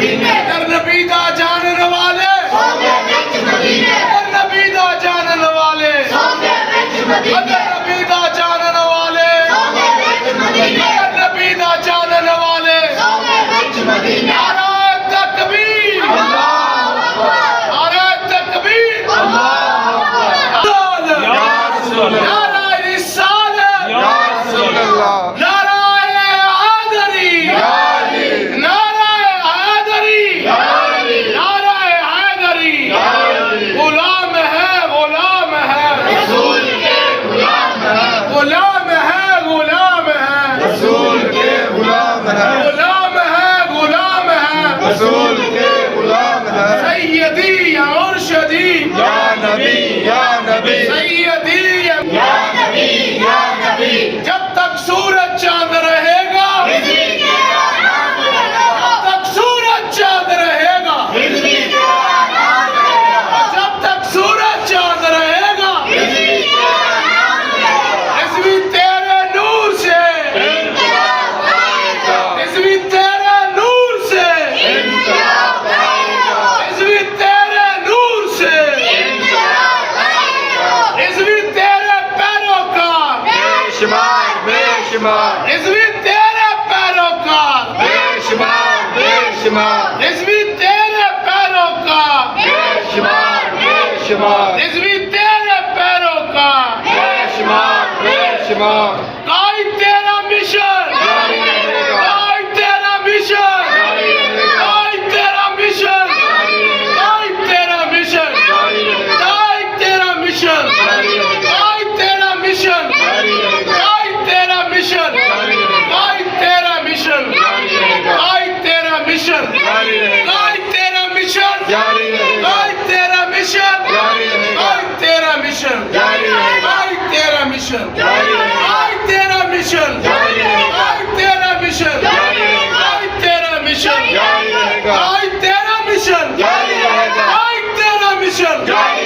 अगर नबी दा जानन वाले अगर नबी दा जानन वाले अगर नबी दा जानन वाले अगर नबी दा जानन वाले नारे तकबीर नारे तकबीर नारा रिसालत नारा हैदरी नारा हैदरी नारा हैदरी गुलाम है गुलाम है रसूल के गुलाम है गुलाम है गुलाम है रसूल के गुलाम है गुलाम है गुलाम है रसूल के गुलाम है सैयदी या मुर्शदी या नबी या नबी सैयदी या नबी या नबी जब तक सूरज चांद रहेगा जब तक सूरज चांद रहेगा जब तक सूरज चांद रहेगा इसवी तेरे नूर से इसवी तेरे नूर से इसवी तेरे नूर से इसवी तेरे पैरोकार बेशुमार बेशुमार इसवी तेरे पैरोकार बेशुमार बेशुमार इसवी तेरे पैरोकार बेशुमार बेशुमार इसवी तेरे पैरोकार बेशुमार बेशुमार काई तेरा मिशन जारी रहेगा काई तेरा मिशन जारी रहेगा काई तेरा मिशन काई तेरा मिशन जारी रहेगा काई तेरा मिशन जारी रहेगा काई तेरा मिशन जारी रहेगा काई तेरा मिशन जारी रहेगा काई तेरा मिशन जारी रहेगा काई तेरा मिशन जारी रहेगा काई तेरा मिशन जारी रहेगा काई तेरा मिशन जारी रहेगा काई तेरा मिशन जारी रहेगा काई तेरा मिशन जारी रहेगा काई तेरा मिशन जारी रहेगा काई तेरा मिशन जारी रहेगा काई तेरा मिशन जारी रहेगा काई तेरा मिशन जारी रहेगा काई तेरा मिशन जारी